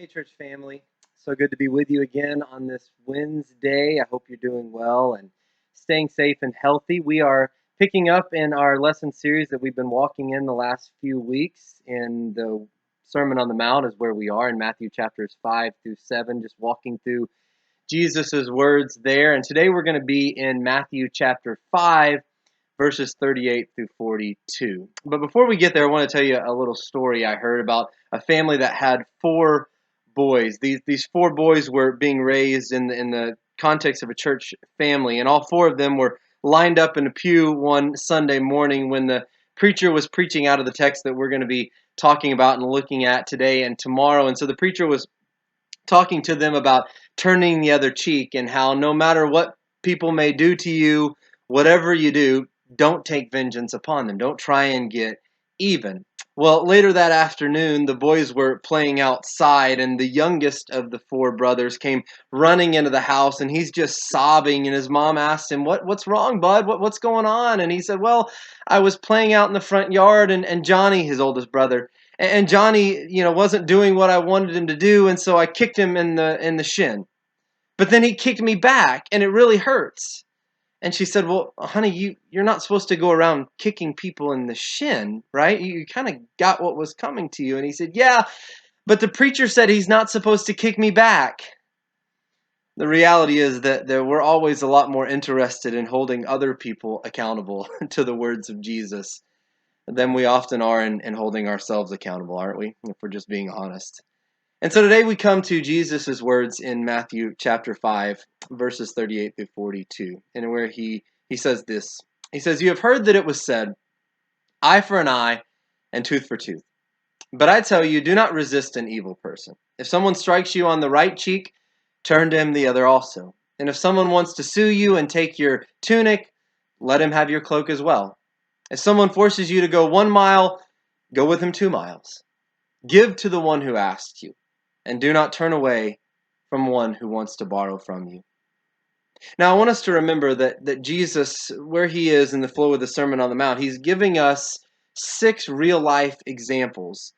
Hey, church family. So good to be with you again on this Wednesday. I hope you're doing well and staying safe and healthy. We are picking up in our lesson series that we've been walking in the last few weeks. In the Sermon on the Mount is where we are in Matthew chapters 5 through 7, just walking through Jesus's words there. And today we're going to be in Matthew chapter 5, verses 38 through 42. But before we get there, I want to tell you a little story I heard about a family that had four boys. These four boys were being raised in the context of a church family, and all four of them were lined up in a pew one Sunday morning when the preacher was preaching out of the text that we're going to be talking about and looking at today and tomorrow. And so the preacher was talking to them about turning the other cheek and how no matter what people may do to you, whatever you do, don't take vengeance upon them. Don't try and get even. Well, later that afternoon, the boys were playing outside, and the youngest of the four brothers came running into the house, and he's just sobbing, and his mom asked him, what's wrong, bud? What's going on? And he said, well, I was playing out in the front yard, and Johnny, his oldest brother, and Johnny, wasn't doing what I wanted him to do, and so I kicked him in the shin. But then he kicked me back, and it really hurts. And she said, well, honey, you're not supposed to go around kicking people in the shin, right? You kind of got what was coming to you. And he said, yeah, but the preacher said he's not supposed to kick me back. The reality is that we're always a lot more interested in holding other people accountable to the words of Jesus than we often are in holding ourselves accountable, aren't we? If we're just being honest. And so today we come to Jesus' words in Matthew chapter 5, verses 38 through 42, and where he says this. He says, you have heard that it was said, eye for an eye and tooth for tooth. But I tell you, do not resist an evil person. If someone strikes you on the right cheek, turn to him the other also. And if someone wants to sue you and take your tunic, let him have your cloak as well. If someone forces you to go 1 mile, go with him 2 miles. Give to the one who asks you, and do not turn away from one who wants to borrow from you. Now, I want us to remember that Jesus, where he is in the flow of the Sermon on the Mount, he's giving us 6 real-life examples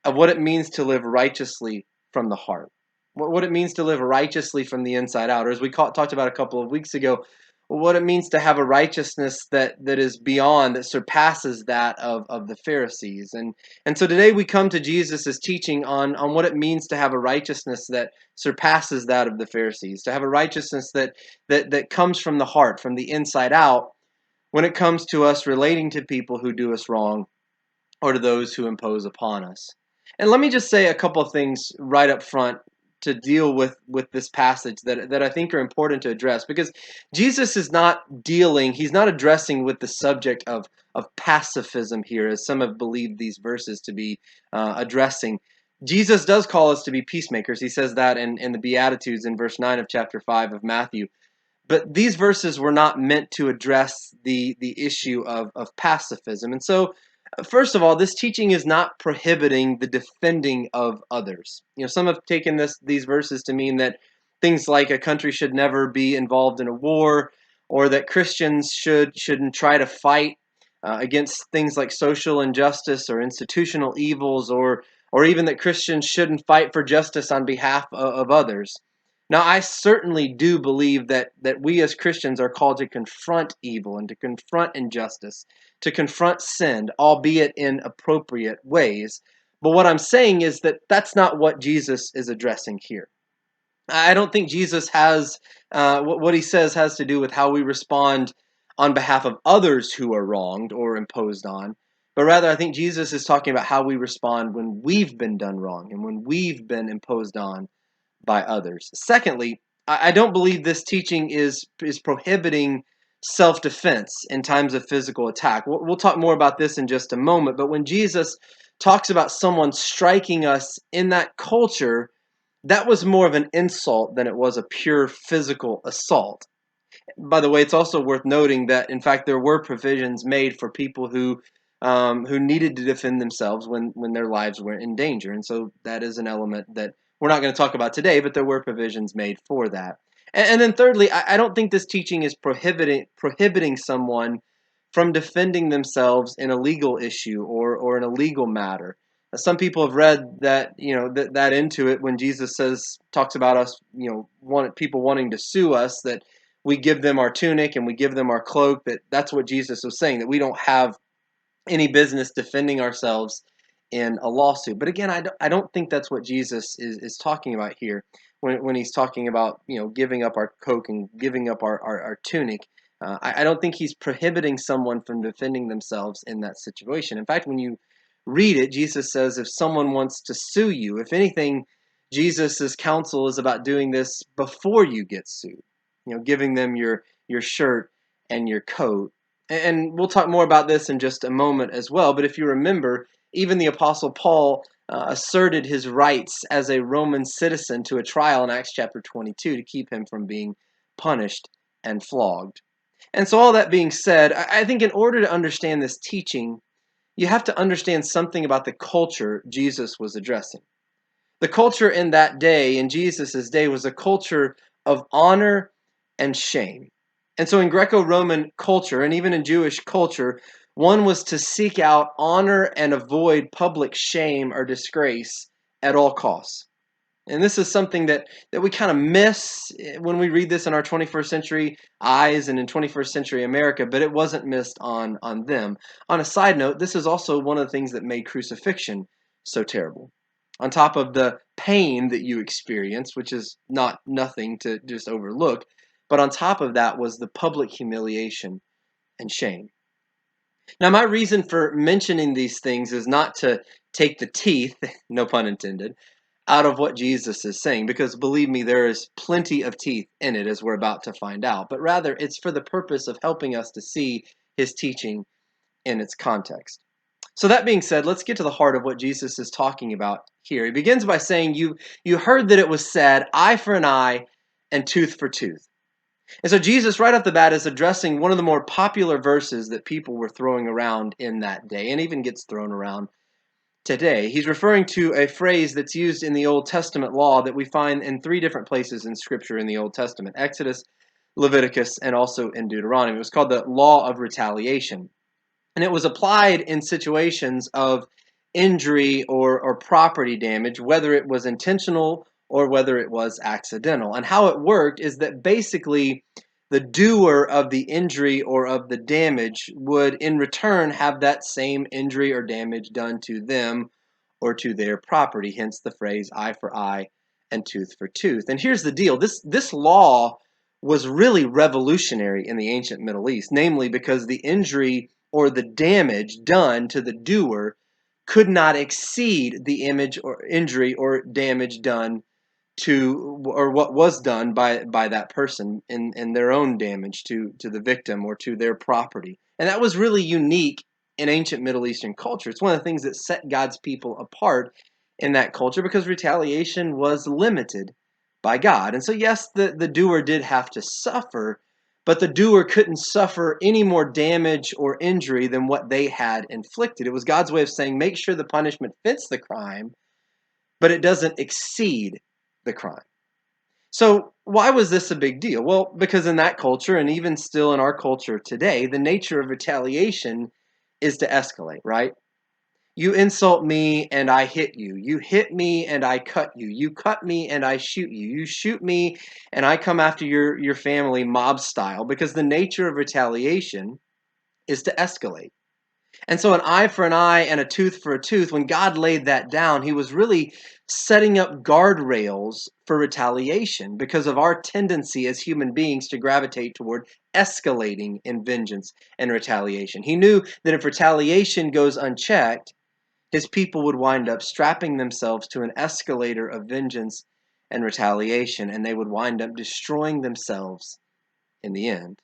of what it means to live righteously from the heart, what it means to live righteously from the inside out, or as we talked about a couple of weeks ago, what it means to have a righteousness that is beyond, that surpasses that of the Pharisees. And so today we come to Jesus' teaching on what it means to have a righteousness that surpasses that of the Pharisees, to have a righteousness that comes from the heart, from the inside out, when it comes to us relating to people who do us wrong or to those who impose upon us. And let me just say a couple of things right up front to deal with this passage that I think are important to address, because Jesus is not he's not addressing with the subject of pacifism here, as some have believed these verses to be addressing. Jesus does call us to be peacemakers. He says that in the Beatitudes in verse 9 of chapter 5 of Matthew. But these verses were not meant to address the issue of pacifism. And so, first of all, this teaching is not prohibiting the defending of others. Some have taken these verses to mean that things like a country should never be involved in a war, or that Christians shouldn't try to fight against things like social injustice or institutional evils, or even that Christians shouldn't fight for justice on behalf of others. Now, I certainly do believe that we as Christians are called to confront evil and to confront injustice, to confront sin, albeit in appropriate ways. But what I'm saying is that that's not what Jesus is addressing here. I don't think Jesus has, what he says has to do with how we respond on behalf of others who are wronged or imposed on, but rather I think Jesus is talking about how we respond when we've been done wrong and when we've been imposed on by others. Secondly, I don't believe this teaching is prohibiting self-defense in times of physical attack. We'll talk more about this in just a moment, but when Jesus talks about someone striking us in that culture, that was more of an insult than it was a pure physical assault. By the way, it's also worth noting that, in fact, there were provisions made for people who needed to defend themselves when their lives were in danger. And so that is an element that we're not going to talk about today, but there were provisions made for that. And then thirdly, I don't think this teaching is prohibiting someone from defending themselves in a legal issue or in a legal matter. Some people have read that, that into it when Jesus talks about us, people wanting to sue us, that we give them our tunic and we give them our cloak, that's what Jesus was saying, that we don't have any business defending ourselves in a lawsuit. But again, I don't think that's what Jesus is talking about here when he's talking about, giving up our coat and giving up our tunic. I don't think he's prohibiting someone from defending themselves in that situation. In fact, when you read it, Jesus says if someone wants to sue you, if anything, Jesus's counsel is about doing this before you get sued. Giving them your shirt and your coat. And we'll talk more about this in just a moment as well. But if you remember, even the Apostle Paul asserted his rights as a Roman citizen to a trial in Acts chapter 22 to keep him from being punished and flogged. And so all that being said, I think in order to understand this teaching, you have to understand something about the culture Jesus was addressing. The culture in that day, in Jesus' day, was a culture of honor and shame. And so in Greco-Roman culture, and even in Jewish culture, one was to seek out honor and avoid public shame or disgrace at all costs. And this is something that we kind of miss when we read this in our 21st century eyes and in 21st century America, but it wasn't missed on them. On a side note, this is also one of the things that made crucifixion so terrible. On top of the pain that you experience, which is nothing to just overlook, but on top of that was the public humiliation and shame. Now, my reason for mentioning these things is not to take the teeth, no pun intended, out of what Jesus is saying, because believe me, there is plenty of teeth in it, as we're about to find out, but rather it's for the purpose of helping us to see his teaching in its context. So that being said, let's get to the heart of what Jesus is talking about here. He begins by saying, you heard that it was said, eye for an eye and tooth for tooth. And so Jesus, right off the bat, is addressing one of the more popular verses that people were throwing around in that day, and even gets thrown around today. He's referring to a phrase that's used in the Old Testament law that we find in three different places in Scripture in the Old Testament: Exodus, Leviticus, and also in Deuteronomy. It was called the law of retaliation. And it was applied in situations of injury or property damage, whether it was intentional or whether it was accidental. And how it worked is that basically the doer of the injury or of the damage would in return have that same injury or damage done to them or to their property, hence the phrase eye for eye and tooth for tooth. And here's the deal. This law was really revolutionary in the ancient Middle East, namely because the injury or the damage done to the doer could not exceed the image or injury or damage done to, or what was done by that person in their own damage to the victim or to their property. And that was really unique in ancient Middle Eastern culture. It's one of the things that set God's people apart in that culture, because retaliation was limited by God. And so yes, the doer did have to suffer, but the doer couldn't suffer any more damage or injury than what they had inflicted. It was God's way of saying, make sure the punishment fits the crime, but it doesn't exceed the crime. So why was this a big deal? Well, because in that culture, and even still in our culture today, the nature of retaliation is to escalate, right? You insult me and I hit you. You hit me and I cut you. You cut me and I shoot you. You shoot me and I come after your family mob style, because the nature of retaliation is to escalate. And so an eye for an eye and a tooth for a tooth, when God laid that down, he was really setting up guardrails for retaliation because of our tendency as human beings to gravitate toward escalating in vengeance and retaliation. He knew that if retaliation goes unchecked, his people would wind up strapping themselves to an escalator of vengeance and retaliation, and they would wind up destroying themselves in the end.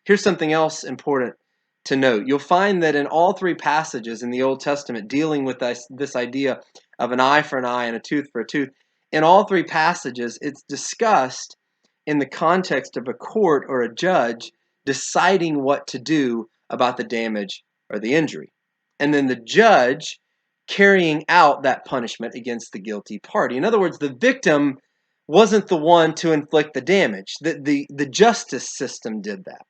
Here's something else important to note. You'll find that in all three passages in the Old Testament dealing with this idea of an eye for an eye and a tooth for a tooth, in all three passages, it's discussed in the context of a court or a judge deciding what to do about the damage or the injury. And then the judge carrying out that punishment against the guilty party. In other words, the victim wasn't the one to inflict the damage. The justice system did that.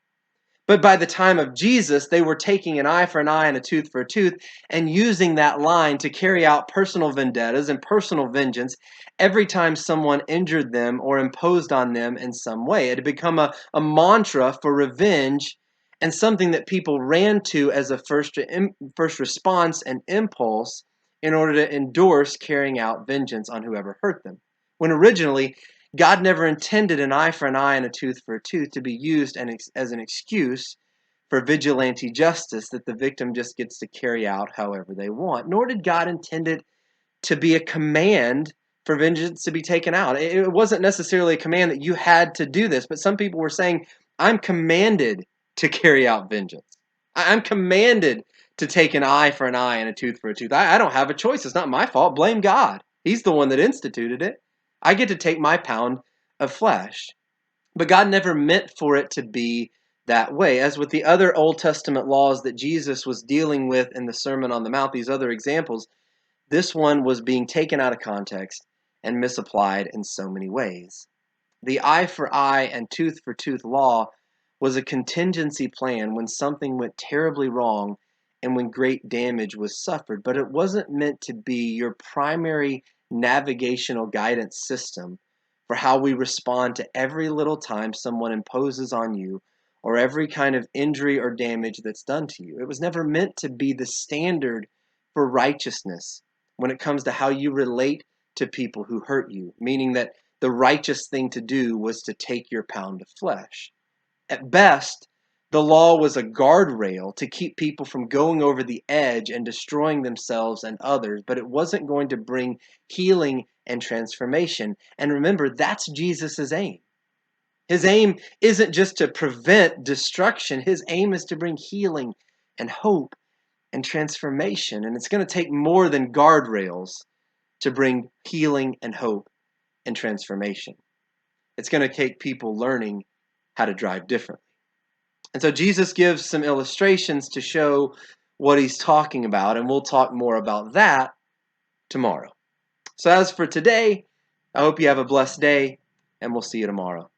But by the time of Jesus, they were taking an eye for an eye and a tooth for a tooth and using that line to carry out personal vendettas and personal vengeance every time someone injured them or imposed on them in some way. It had become a mantra for revenge and something that people ran to as a first response and impulse in order to endorse carrying out vengeance on whoever hurt them. When originally, God never intended an eye for an eye and a tooth for a tooth to be used as an excuse for vigilante justice that the victim just gets to carry out however they want. Nor did God intend it to be a command for vengeance to be taken out. It wasn't necessarily a command that you had to do this, but some people were saying, I'm commanded to carry out vengeance. I'm commanded to take an eye for an eye and a tooth for a tooth. I don't have a choice. It's not my fault. Blame God. He's the one that instituted it. I get to take my pound of flesh. But God never meant for it to be that way. As with the other Old Testament laws that Jesus was dealing with in the Sermon on the Mount, these other examples, this one was being taken out of context and misapplied in so many ways. The eye for eye and tooth for tooth law was a contingency plan when something went terribly wrong and when great damage was suffered, but it wasn't meant to be your primary navigational guidance system for how we respond to every little time someone imposes on you or every kind of injury or damage that's done to you. It was never meant to be the standard for righteousness when it comes to how you relate to people who hurt you, meaning that the righteous thing to do was to take your pound of flesh. At best, the law was a guardrail to keep people from going over the edge and destroying themselves and others, but it wasn't going to bring healing and transformation. And remember, that's Jesus' aim. His aim isn't just to prevent destruction, his aim is to bring healing and hope and transformation. And it's going to take more than guardrails to bring healing and hope and transformation. It's going to take people learning how to drive differently. And so Jesus gives some illustrations to show what he's talking about, and we'll talk more about that tomorrow. So as for today, I hope you have a blessed day, and we'll see you tomorrow.